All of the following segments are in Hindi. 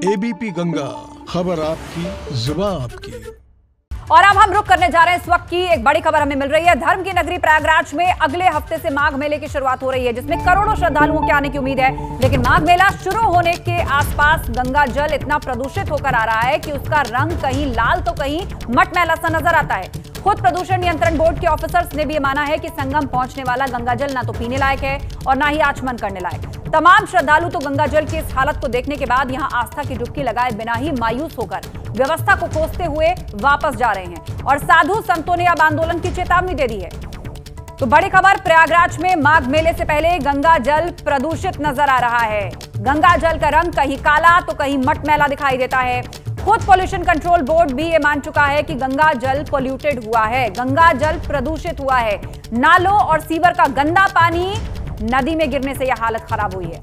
एबीपी गंगा, खबर आपकी, जुबान आपकी। और अब हम रुक करने जा रहे हैं इस वक्त की एक बड़ी खबर हमें मिल रही है। धर्म की नगरी प्रयागराज में अगले हफ्ते से माघ मेले की शुरुआत हो रही है, जिसमें करोड़ों श्रद्धालुओं के आने की उम्मीद है। लेकिन माघ मेला शुरू होने के आसपास गंगा जल इतना प्रदूषित होकर आ रहा है कि उसका रंग कहीं लाल तो कहीं मटमैला सा नजर आता है। खुद प्रदूषण नियंत्रण बोर्ड के ऑफिसर्स ने भी माना है कि संगम पहुंचने वाला गंगा जल ना तो पीने लायक है और ना ही आचमन करने लायक। तमाम श्रद्धालु तो गंगा जल की इस हालत को देखने के बाद यहां आस्था की डुबकी लगाए बिना ही मायूस होकर व्यवस्था को कोसते हुए वापस जा रहे हैं और साधु संतों ने अब आंदोलन की चेतावनी दे दी है। तो बड़ी खबर, प्रयागराज में माघ मेले से पहले गंगा जल प्रदूषित नजर आ रहा है। गंगा जल का रंग कहीं काला तो कहीं मटमैला दिखाई देता है। खुद पॉल्यूशन कंट्रोल बोर्ड भी ये मान चुका है कि गंगा जल पोल्यूटेड हुआ है, गंगा जल प्रदूषित हुआ है। नालों और सीवर का गंदा पानी नदी में गिरने से यह हालत खराब हुई है।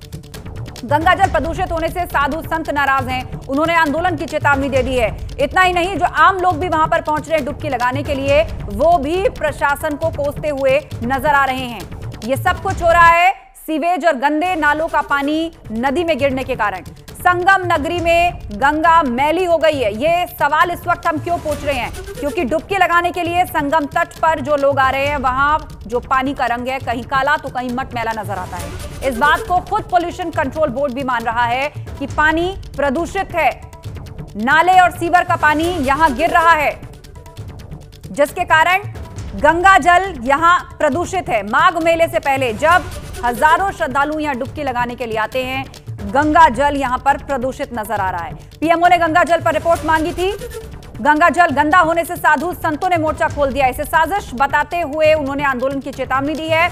गंगा जल प्रदूषित होने से साधु संत नाराज हैं, उन्होंने आंदोलन की चेतावनी दे दी है। इतना ही नहीं, जो आम लोग भी वहां पर पहुंच रहे हैं डुबकी लगाने के लिए, वो भी प्रशासन को कोसते हुए नजर आ रहे हैं। ये सब कुछ हो रहा है सीवेज और गंदे नालों का पानी नदी में गिरने के कारण। संगम नगरी में गंगा मैली हो गई है। ये सवाल इस वक्त हम क्यों पूछ रहे हैं? क्योंकि डुबकी लगाने के लिए संगम तट पर जो लोग आ रहे हैं, वहां जो पानी का रंग है कहीं काला तो कहीं मटमैला नजर आता है। इस बात को खुद पॉल्यूशन कंट्रोल बोर्ड भी मान रहा है कि पानी प्रदूषित है। नाले और सीवर का पानी यहां गिर रहा है, जिसके कारण गंगा जल यहां प्रदूषित है। माघ मेले से पहले जब हजारों श्रद्धालु यहां डुबकी लगाने के लिए आते हैं, गंगा जल यहां पर प्रदूषित नजर आ रहा है। पीएमओ ने गंगा जल पर रिपोर्ट मांगी थी। गंगा जल गंदा होने से साधु संतों ने मोर्चा खोल दिया। इसे साजिश बताते हुए उन्होंने आंदोलन की चेतावनी दी है।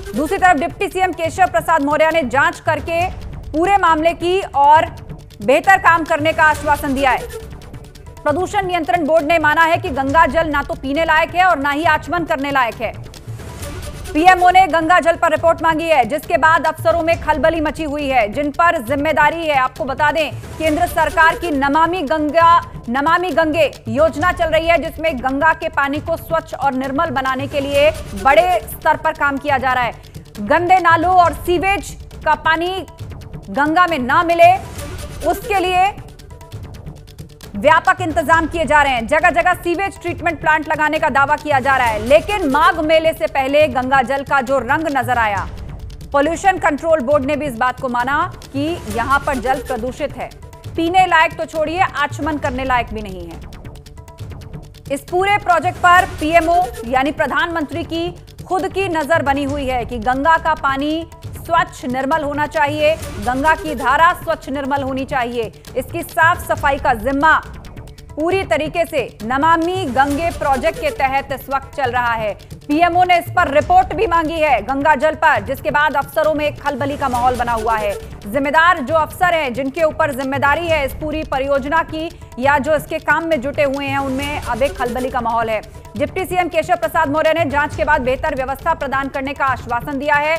दूसरी तरफ डिप्टी सीएम केशव प्रसाद मौर्य ने जांच करके पूरे मामले की और बेहतर काम करने का आश्वासन दिया है। प्रदूषण नियंत्रण बोर्ड ने माना है कि गंगा जल ना तो पीने लायक है और ना ही आचमन करने लायक है। पीएमओ ने गंगा जल पर रिपोर्ट मांगी है, जिसके बाद अफसरों में खलबली मची हुई है, जिन पर जिम्मेदारी है। आपको बता दें, केंद्र सरकार की नमामि गंगे योजना चल रही है, जिसमें गंगा के पानी को स्वच्छ और निर्मल बनाने के लिए बड़े स्तर पर काम किया जा रहा है। गंदे नालों और सीवेज का पानी गंगा में ना मिले, उसके लिए व्यापक इंतजाम किए जा रहे हैं। जगह जगह सीवेज ट्रीटमेंट प्लांट लगाने का दावा किया जा रहा है। लेकिन माघ मेले से पहले गंगा जल का जो रंग नजर आया, पॉल्यूशन कंट्रोल बोर्ड ने भी इस बात को माना कि यहां पर जल प्रदूषित है। पीने लायक तो छोड़िए, आचमन करने लायक भी नहीं है। इस पूरे प्रोजेक्ट पर पीएमओ यानी प्रधानमंत्री की खुद की नजर बनी हुई है कि गंगा का पानी स्वच्छ निर्मल होना चाहिए, गंगा की धारा स्वच्छ निर्मल होनी चाहिए। इसकी साफ सफाई का जिम्मा पूरी तरीके से नमामि गंगे प्रोजेक्ट के तहत इस वक्त चल रहा है। पीएमओ ने इस पर रिपोर्ट भी मांगी है गंगा जल पर, जिसके बाद अफसरों में खलबली का माहौल बना हुआ है। जिम्मेदार जो अफसर हैं, जिनके ऊपर जिम्मेदारी है इस पूरी परियोजना की या जो इसके काम में जुटे हुए हैं, उनमें अब एक खलबली का माहौल है। डिप्टी सीएम केशव प्रसाद मौर्य ने जांच के बाद बेहतर व्यवस्था प्रदान करने का आश्वासन दिया है।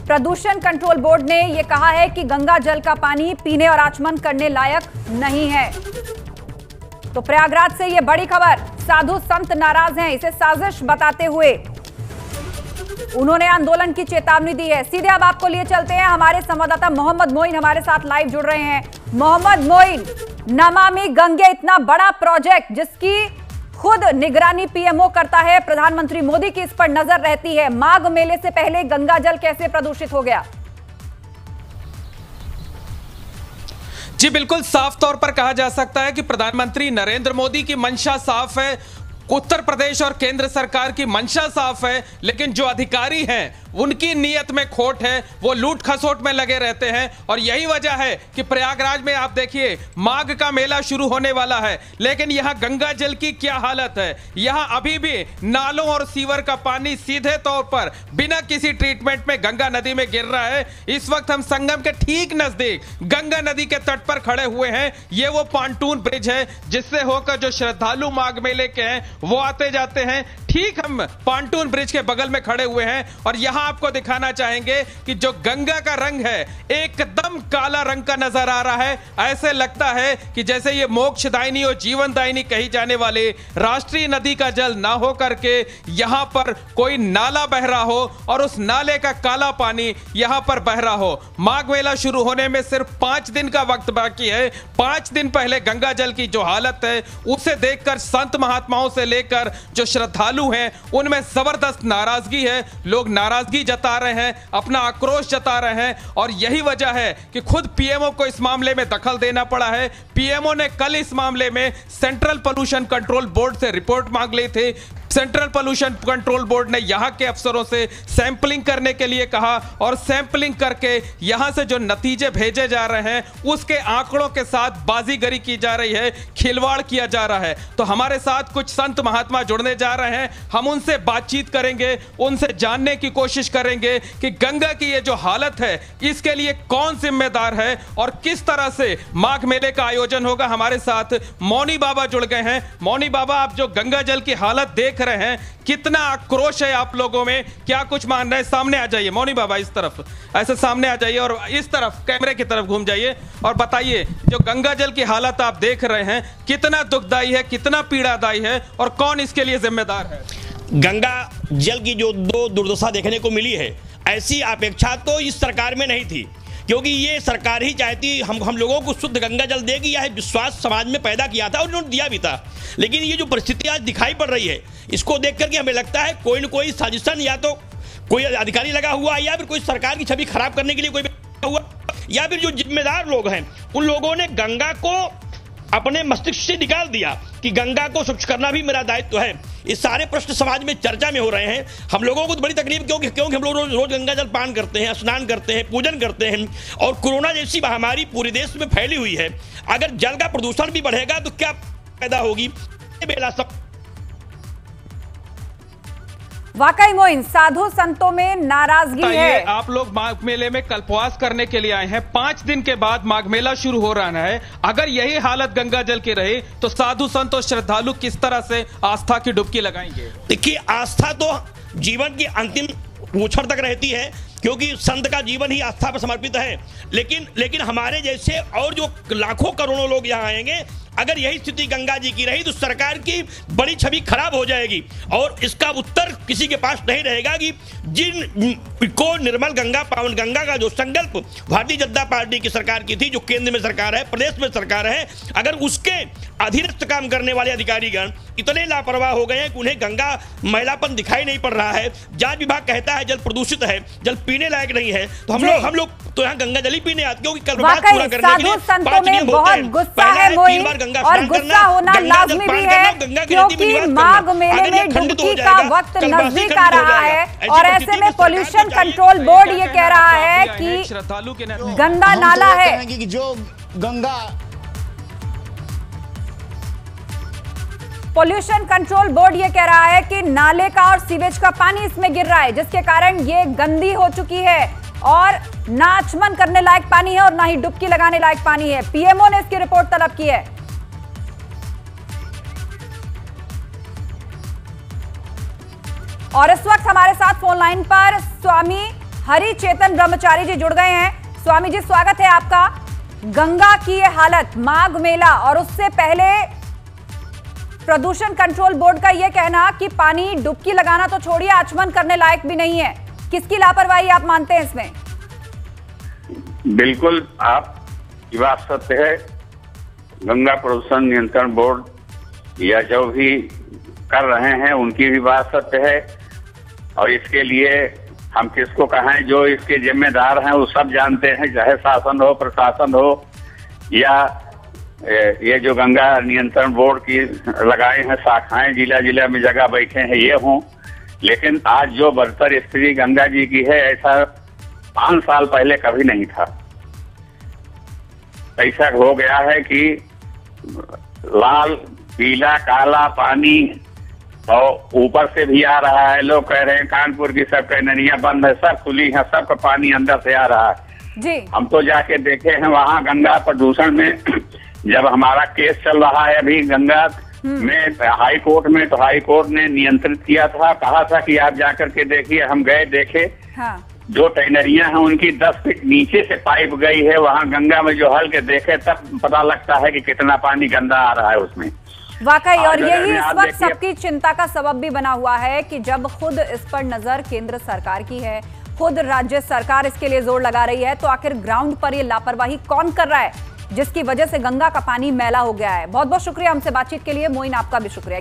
प्रदूषण कंट्रोल बोर्ड ने यह कहा है कि गंगा जल का पानी पीने और आचमन करने लायक नहीं है। तो प्रयागराज से यह बड़ी खबर, साधु संत नाराज हैं, इसे साजिश बताते हुए उन्होंने आंदोलन की चेतावनी दी है। सीधे अब आपको लिए चलते हैं, हमारे संवाददाता मोहम्मद मोइन हमारे साथ लाइव जुड़ रहे हैं। मोहम्मद मोइन, नमामि गंगे इतना बड़ा प्रोजेक्ट जिसकी खुद निगरानी पीएमओ करता है, प्रधानमंत्री मोदी की इस पर नजर रहती है, माघ मेले से पहले गंगा जल कैसे प्रदूषित हो गया? जी बिल्कुल, साफ तौर पर कहा जा सकता है कि प्रधानमंत्री नरेंद्र मोदी की मंशा साफ है, उत्तर प्रदेश और केंद्र सरकार की मंशा साफ है, लेकिन जो अधिकारी हैं उनकी नीयत में खोट है, वो लूट खसोट में लगे रहते हैं। और यही वजह है कि प्रयागराज में आप देखिए माघ का मेला शुरू होने वाला है, लेकिन यहाँ गंगा जल की क्या हालत है। यहाँ अभी भी नालों और सीवर का पानी सीधे तौर पर बिना किसी ट्रीटमेंट में गंगा नदी में गिर रहा है। इस वक्त हम संगम के ठीक नजदीक गंगा नदी के तट पर खड़े हुए हैं। ये वो पांटून ब्रिज है जिससे होकर जो श्रद्धालु माघ मेले के हैं वो आते जाते हैं। ठीक हम पांटून ब्रिज के बगल में खड़े हुए हैं और यहाँ आपको दिखाना चाहेंगे कि जो गंगा का रंग है एकदम काला रंग का नजर आ रहा है। ऐसे लगता है कि जैसे ये मोक्षदायिनी और जीवनदायिनी कही जाने वाले राष्ट्रीय नदी का जल ना हो करके यहां पर कोई नाला बह रहा हो और उस नाले का काला पानी यहां पर बह रहा हो। माघ मेला शुरू होने में सिर्फ 5 दिन का वक्त बाकी है। 5 दिन पहले गंगा जल की जो हालत है उसे देखकर संत महात्माओं से लेकर जो श्रद्धालु हैं उनमें जबरदस्त नाराजगी है। लोग नाराजगी जता रहे हैं, अपना आक्रोश जता रहे हैं और यही वजह है कि खुद पीएमओ को इस मामले में दखल देना पड़ा है। पीएमओ ने कल इस मामले में सेंट्रल पोल्यूशन कंट्रोल बोर्ड से रिपोर्ट मांग ली थी। सेंट्रल पोल्यूशन कंट्रोल बोर्ड ने यहां के अफसरों से सैंपलिंग करने के लिए कहा और सैंपलिंग करके यहां से जो नतीजे भेजे जा रहे हैं उसके आंकड़ों के साथ बाजीगरी की जा रही है, खिलवाड़ किया जा रहा है। तो हमारे साथ कुछ संत महात्मा जुड़ने जा रहे हैं, हम उनसे बातचीत करेंगे, उनसे जानने की कोशिश करेंगे कि गंगा की ये जो हालत है इसके लिए कौन जिम्मेदार है और किस तरह से माघ मेले का आयोजन होगा। हमारे साथ मौनी बाबा जुड़ गए हैं। मौनी बाबा, आप जो गंगा जल की हालत देख रहे हैं, कितना आक्रोश है आप लोगों में, क्या कुछ मान रहे हैं? सामने आ जाइए मौनी बाबा, इस तरफ ऐसे सामने आ जाइए और इस तरफ कैमरे की तरफ घूम जाइए और बताइए जो गंगा जल की हालत आप देख रहे हैं कितना दुखदाई है, कितना पीड़ादायी है और कौन इसके लिए जिम्मेदार है? गंगा जल की जो दो दुर्दशा देखने को मिली है, ऐसी अपेक्षा तो इस सरकार में नहीं थी, क्योंकि ये सरकार ही चाहती हम लोगों को शुद्ध गंगा जल देगी। यह विश्वास समाज में पैदा किया था और उन्होंने दिया भी था। लेकिन ये जो परिस्थिति आज दिखाई पड़ रही है, इसको देख करके हमें लगता है कोई न कोई साजिशन या तो कोई अधिकारी लगा हुआ है या फिर कोई सरकार की छवि खराब करने के लिए कोई हुआ, या फिर जो जिम्मेदार लोग हैं उन लोगों ने गंगा को अपने मस्तिष्क से निकाल दिया कि गंगा को स्वच्छ करना भी मेरा दायित्व है। ये सारे प्रश्न समाज में चर्चा में हो रहे हैं। हम लोगों को तो बड़ी तकलीफ क्योंकि हम लोग रोज गंगा जल पान करते हैं, स्नान करते हैं, पूजन करते हैं और कोरोना जैसी महामारी पूरे देश में फैली हुई है। अगर जल का प्रदूषण भी बढ़ेगा तो क्या पैदा होगी? वाकई मोइन, साधु संतों में नाराजगी है। आप लोग माघ मेले में कल्पवास करने के लिए आए हैं, 5 दिन के बाद माघ मेला शुरू हो रहा है। अगर यही हालत गंगा जल की रही तो साधु संत और श्रद्धालु किस तरह से आस्था की डुबकी लगाएंगे? देखिए, आस्था तो जीवन की अंतिम पूछड़ तक रहती है, क्योंकि संत का जीवन ही आस्था पर समर्पित है। लेकिन हमारे जैसे और जो लाखों करोड़ों लोग यहाँ आएंगे, अगर यही स्थिति गंगा जी की रही तो सरकार की बड़ी छवि खराब हो जाएगी और इसका उत्तर किसी के पास नहीं रहेगा कि जिन को निर्मल गंगा, पावन गंगा का जो संकल्प भारतीय जनता पार्टी की सरकार की थी, जो केंद्र में सरकार है, प्रदेश में सरकार है, अगर उसके अधीनस्थ काम करने वाले अधिकारीगण इतने लापरवाह हो गए हैं कि उन्हें गंगा मैलापन दिखाई नहीं पड़ रहा है। जांच विभाग कहता है जल प्रदूषित है, जल पीने लायक नहीं है, तो हम लोग तो यहाँ गंगा जल ही पीने आते, क्योंकि कल्पवास पूरा करने के लिए 5 नियम होते हैं। पहला है 3 बार गंगा और गुस्सा होना लाजमी भी है, क्योंकि माघ मेले में डुबकी का वक्त नजदीक आ रहा है और ऐसे में पोल्यूशन कंट्रोल बोर्ड ये कह रहा है कि गंदा नाला है कि जो गंगा पोल्यूशन कंट्रोल बोर्ड ये कह रहा है कि नाले का और सीवेज का पानी इसमें गिर रहा है, जिसके कारण ये गंदी हो चुकी है और ना आचमन करने लायक पानी है और ना ही डुबकी लगाने लायक पानी है। पीएमओ ने इसकी रिपोर्ट तलब की है। और इस वक्त हमारे साथ फोन लाइन पर स्वामी हरि चेतन ब्रह्मचारी जी जुड़ गए हैं। स्वामी जी, स्वागत है आपका। गंगा की ये हालत, माघ मेला और उससे पहले प्रदूषण कंट्रोल बोर्ड का यह कहना कि पानी डुबकी लगाना तो छोड़िए, आचमन करने लायक भी नहीं है, किसकी लापरवाही आप मानते हैं इसमें? बिल्कुल, आप ये बात सत्य है। गंगा प्रदूषण नियंत्रण बोर्ड या जो भी कर रहे हैं उनकी भी बात सत्य है और इसके लिए हम किसको कहें, जो इसके जिम्मेदार हैं वो सब जानते हैं, चाहे शासन हो, प्रशासन हो या ये जो गंगा नियंत्रण बोर्ड की लगाए हैं शाखाएं, जिला जिला में जगह बैठे हैं ये हों। लेकिन आज जो बदतर स्थिति गंगा जी की है, ऐसा 5 साल पहले कभी नहीं था। ऐसा हो गया है कि लाल, पीला, काला पानी और ऊपर से भी आ रहा है। लोग कह रहे हैं कानपुर की सब कैनरियां बंद है, सब खुली है, सबका पानी अंदर से आ रहा है जी। हम तो जाके देखे हैं वहाँ गंगा प्रदूषण में। जब हमारा केस चल रहा है अभी गंगा में हाई कोर्ट में, तो हाई कोर्ट ने नियंत्रित किया था, कहा था कि आप जाकर के देखिए। हम गए, देखे हाँ। जो टैनरियां हैं उनकी 10 फीट नीचे से पाइप गई है। वहां गंगा में जो हल के देखे तब पता लगता है कि कितना पानी गंदा आ रहा है उसमें। वाकई, और आज यही अगर इस आप वक्त देखिए- सबकी चिंता का सबब भी बना हुआ है कि जब खुद इस पर नजर केंद्र सरकार की है, खुद राज्य सरकार इसके लिए जोर लगा रही है, तो आखिर ग्राउंड पर ये लापरवाही कौन कर रहा है जिसकी वजह से गंगा का पानी मैला हो गया है। बहुत बहुत शुक्रिया हमसे बातचीत के लिए। मोइन, आपका भी शुक्रिया।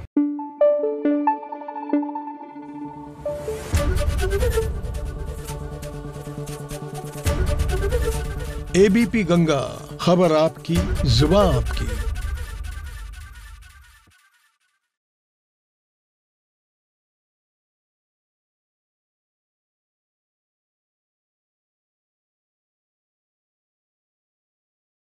एबीपी गंगा, खबर आपकी, जुबान आपकी।